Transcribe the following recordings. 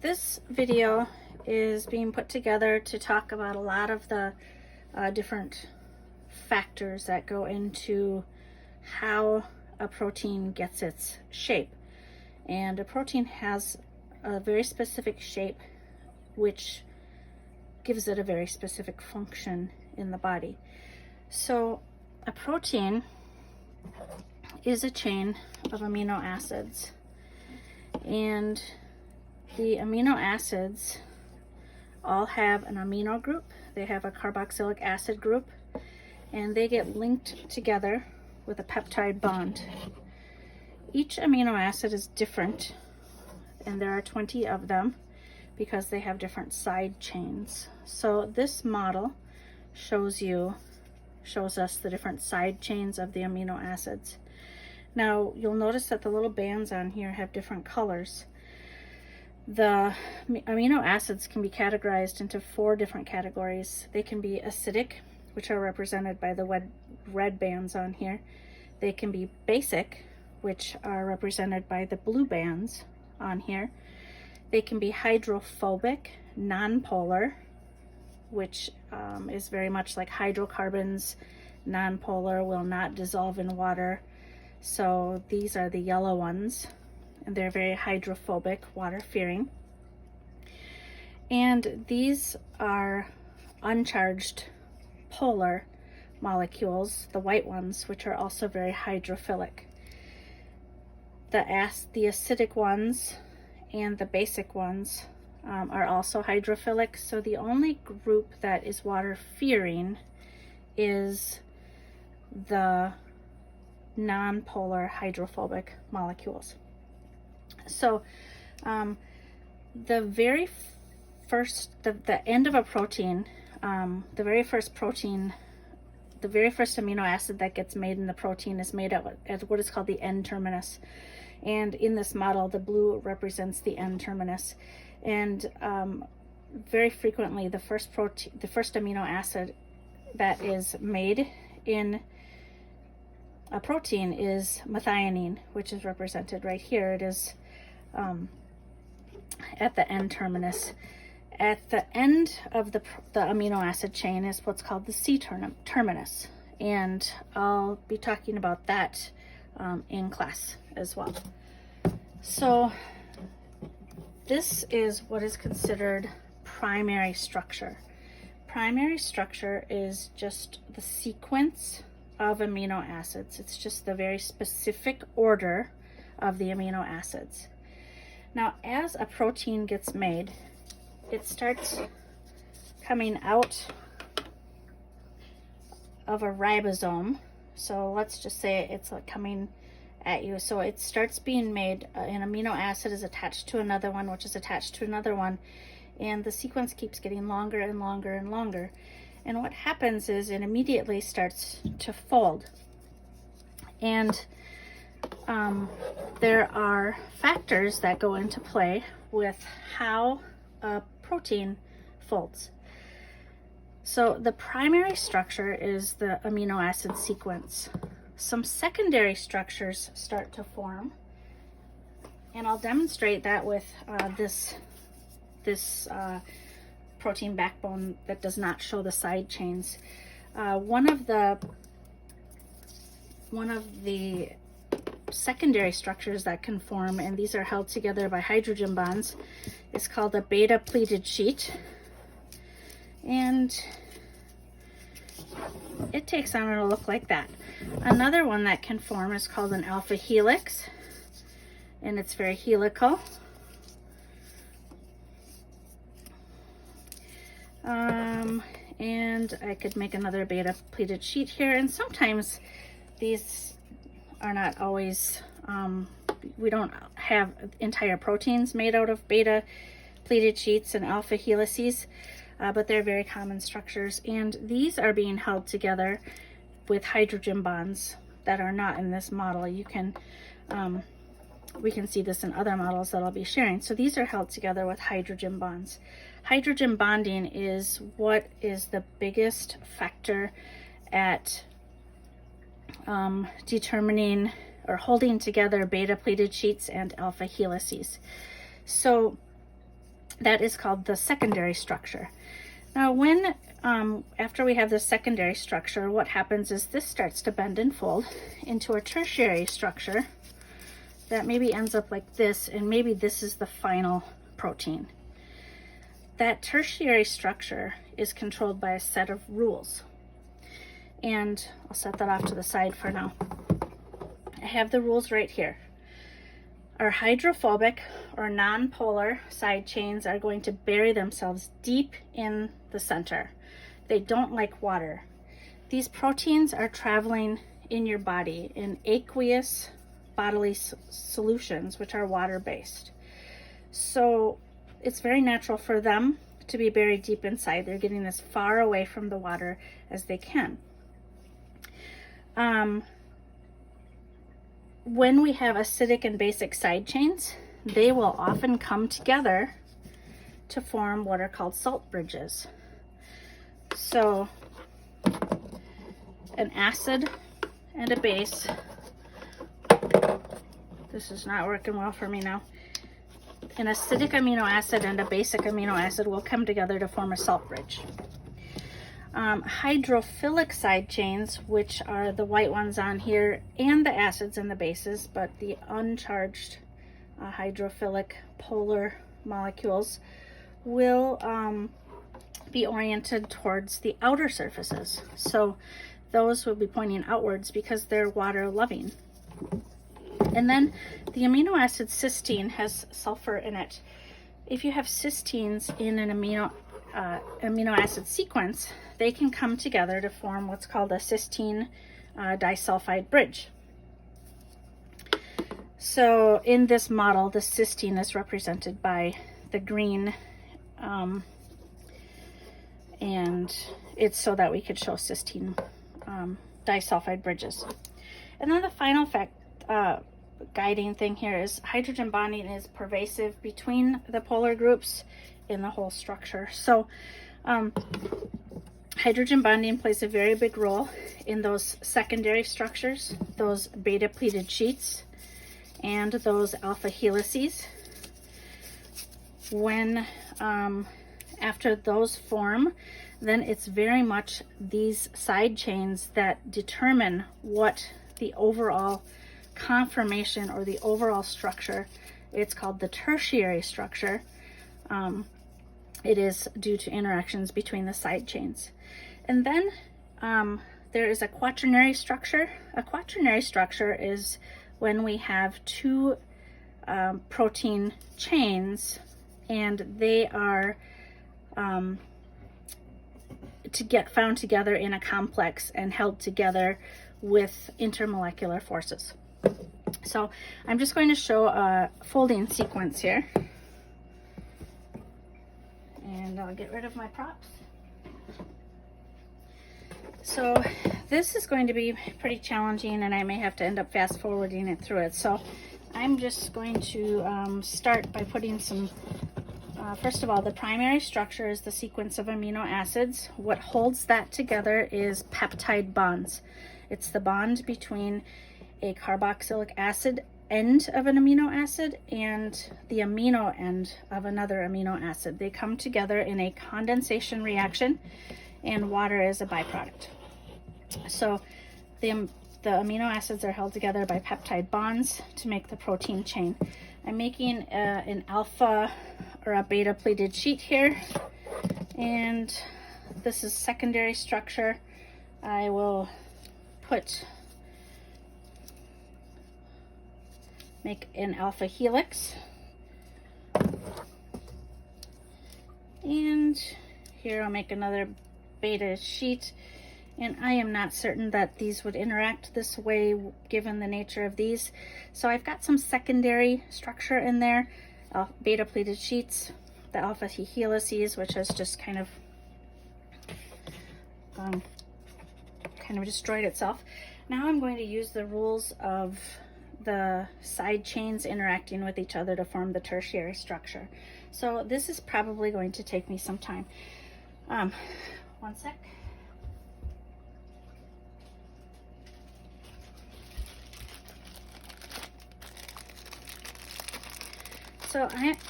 This video is being put together to talk about a lot of the different factors that go into how a protein gets its shape. And a protein has a very specific shape which gives it a very specific function in the body. So a protein is a chain of amino acids, and the amino acids all have an amino group. They have a carboxylic acid group, and they get linked together with a peptide bond. Each amino acid is different, and there are 20 of them because they have different side chains. So this model shows us the different side chains of the amino acids. Now you'll notice that the little bands on here have different colors. The amino acids can be categorized into 4 different categories. They can be acidic, which are represented by the red bands on here. They can be basic, which are represented by the blue bands on here. They can be hydrophobic, nonpolar, which is very much like hydrocarbons. Nonpolar, will not dissolve in water. So these are the yellow ones, and they're very hydrophobic, water-fearing. And these are uncharged polar molecules, the white ones, which are also very hydrophilic. The acidic ones and the basic ones are also hydrophilic. So the only group that is water-fearing is the non-polar hydrophobic molecules. So the very first, the end of a protein, the very first amino acid that gets made in the protein is made at what is called the N-terminus. And in this model, the blue represents the N-terminus. And very frequently, the first amino acid that is made in a protein is methionine, which is represented right here. It is at the N-terminus. At the end of the amino acid chain is what's called the C-terminus, and I'll be talking about that in class as well. So this is what is considered primary structure. Primary structure is just the sequence of amino acids. It's just the very specific order of the amino acids. Now, as a protein gets made, it starts coming out of a ribosome. So let's just say it's like coming at you. So it starts being made, an amino acid is attached to another one, which is attached to another one, and the sequence keeps getting longer and longer and longer. And what happens is it immediately starts to fold. And there are factors that go into play with how a protein folds. So the primary structure is the amino acid sequence. Some secondary structures start to form, and I'll demonstrate that with this protein backbone that does not show the side chains. One of the secondary structures that can form, and these are held together by hydrogen bonds, is called a beta pleated sheet, and it takes on a look like that. Another one that can form is called an alpha helix, and it's very helical. And I could make another beta pleated sheet here, and sometimes these are not always, we don't have entire proteins made out of beta pleated sheets and alpha helices, but they're very common structures, and these are being held together with hydrogen bonds that are not in this model. You can we can see this in other models that I'll be sharing. So these are held together with hydrogen bonds. Hydrogen bonding is what is the biggest factor at determining or holding together beta pleated sheets and alpha helices. So That is called the secondary structure. Now after we have the secondary structure, what happens is this starts to bend and fold into a tertiary structure that maybe ends up like this, and maybe this is the final protein. That tertiary structure is controlled by a set of rules. And I'll set that off to the side for now. I have the rules right here. Our hydrophobic or nonpolar side chains are going to bury themselves deep in the center. They don't like water. These proteins are traveling in your body in aqueous bodily solutions, which are water-based. So it's very natural for them to be buried deep inside. They're getting as far away from the water as they can. When we have acidic and basic side chains, they will often come together to form what are called salt bridges. So an acid and a base, this is not working well for me now. An acidic amino acid and a basic amino acid will come together to form a salt bridge. Hydrophilic side chains, which are the white ones on here, and the acids and the bases, but the uncharged hydrophilic polar molecules will be oriented towards the outer surfaces. So those will be pointing outwards because they're water loving. And then the amino acid cysteine has sulfur in it. If you have cysteines in an amino acid sequence, they can come together to form what's called a cysteine disulfide bridge. So in this model, the cysteine is represented by the green, and it's so that we could show cysteine disulfide bridges. And then the final guiding thing here is hydrogen bonding is pervasive between the polar groups in the whole structure. So hydrogen bonding plays a very big role in those secondary structures, those beta pleated sheets, and those alpha helices. When after those form, then it's very much these side chains that determine what the overall conformation or the overall structure. It's called the tertiary structure. It is due to interactions between the side chains. And then there is a quaternary structure. A quaternary structure is when we have two protein chains and they are found together in a complex and held together with intermolecular forces. So I'm just going to show a folding sequence here. And I'll get rid of my props. So this is going to be pretty challenging, and I may have to end up fast forwarding it through it. So I'm just going to start by putting some, first of all, the primary structure is the sequence of amino acids. What holds that together is peptide bonds. It's the bond between a carboxylic acid end of an amino acid and the amino end of another amino acid. They come together in a condensation reaction, and water is a byproduct. So the amino acids are held together by peptide bonds to make the protein chain. I'm making an alpha or a beta pleated sheet here, and this is secondary structure. I will make an alpha helix, and here I'll make another beta sheet, and I am not certain that these would interact this way given the nature of these. So I've got some secondary structure in there, beta pleated sheets, the alpha helices, which has just kind of destroyed itself. Now I'm going to use the rules of the side chains interacting with each other to form the tertiary structure. So this is probably going to take me some time. One sec. So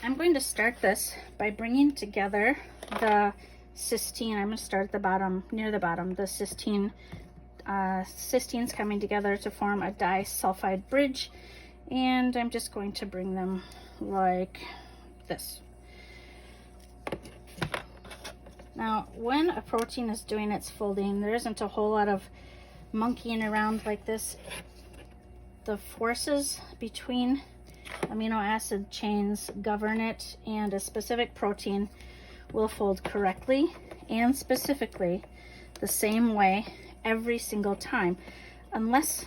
I'm going to start this by bringing together the cysteine. I'm going to start at the bottom, near the bottom, the cysteine. Cysteine's coming together to form a disulfide bridge, and I'm just going to bring them like this. Now, when a protein is doing its folding, there isn't a whole lot of monkeying around like this. The forces between amino acid chains govern it, and a specific protein will fold correctly and specifically the same way every single time, unless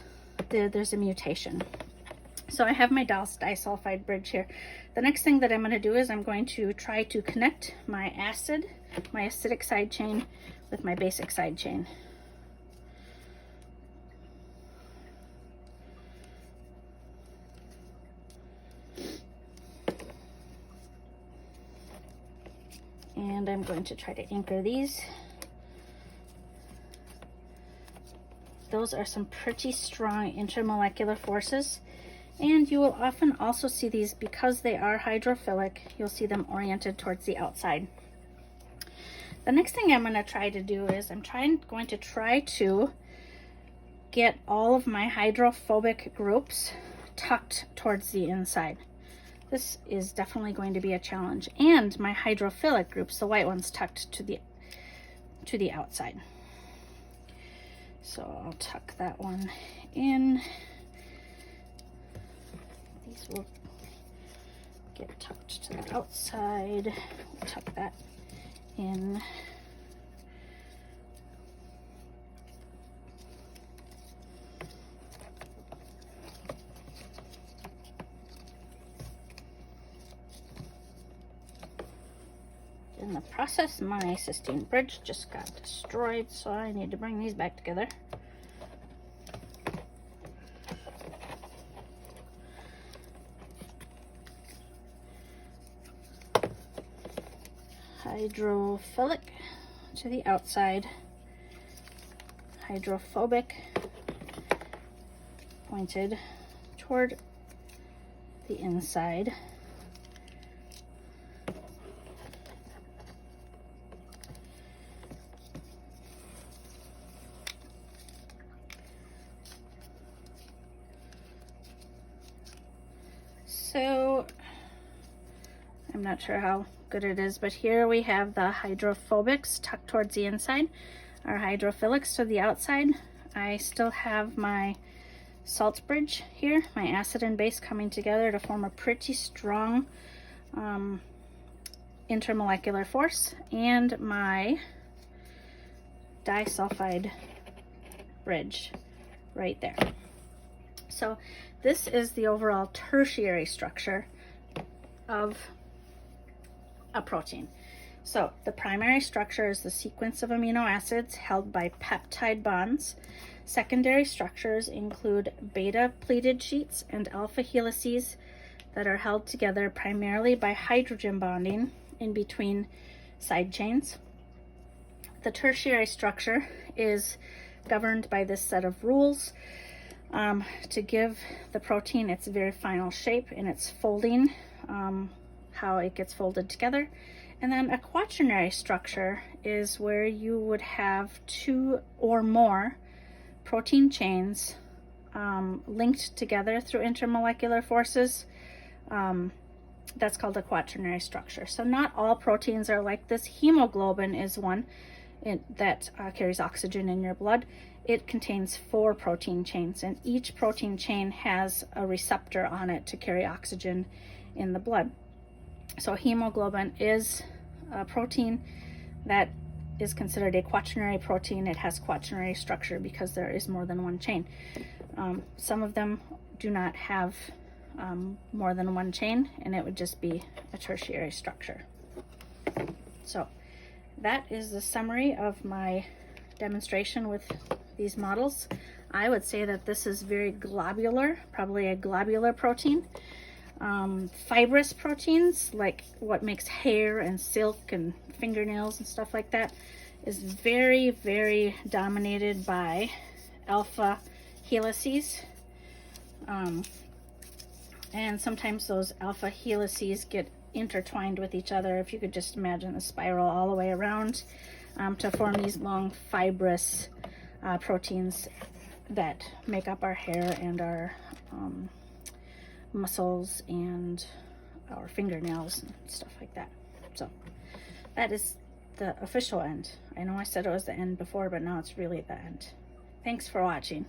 there's a mutation. So I have my disulfide bridge here. The next thing that I'm going to do is I'm going to try to connect my acidic side chain with my basic side chain. And I'm going to try to anchor these. Those are some pretty strong intermolecular forces, and you will often also see these, because they are hydrophilic, you'll see them oriented towards the outside. The next thing I'm going to try to do is I'm going to try to get all of my hydrophobic groups tucked towards the inside. This is definitely going to be a challenge, and my hydrophilic groups, the white ones, tucked to the outside. So I'll tuck that one in. These will get tucked to the outside. We'll tuck that in. In the process, my cysteine bridge just got destroyed, so I need to bring these back together. Hydrophilic to the outside, hydrophobic pointed toward the inside. So I'm not sure how good it is, but here we have the hydrophobics tucked towards the inside, our hydrophilics to the outside. I still have my salt bridge here, my acid and base coming together to form a pretty strong intermolecular force, and my disulfide bridge right there. So this is the overall tertiary structure of a protein. So the primary structure is the sequence of amino acids held by peptide bonds. Secondary structures include beta pleated sheets and alpha helices that are held together primarily by hydrogen bonding in between side chains. The tertiary structure is governed by this set of rules to give the protein its very final shape in its folding, how it gets folded together. And then a quaternary structure is where you would have two or more protein chains linked together through intermolecular forces. That's called a quaternary structure. So not all proteins are like this. Hemoglobin is one that carries oxygen in your blood. It contains 4 protein chains, and each protein chain has a receptor on it to carry oxygen in the blood. So hemoglobin is a protein that is considered a quaternary protein. It has quaternary structure because there is more than one chain. Some of them do not have more than one chain, and it would just be a tertiary structure. So that is the summary of my demonstration with these models. I would say that this is very globular, probably a globular protein. Fibrous proteins, like what makes hair and silk and fingernails and stuff like that, is very, very dominated by alpha helices. And sometimes those alpha helices get intertwined with each other. If you could just imagine the spiral all the way around to form these long fibrous proteins that make up our hair and our muscles and our fingernails and stuff like that. So that is the official end. I know I said it was the end before, but now it's really the end. Thanks for watching.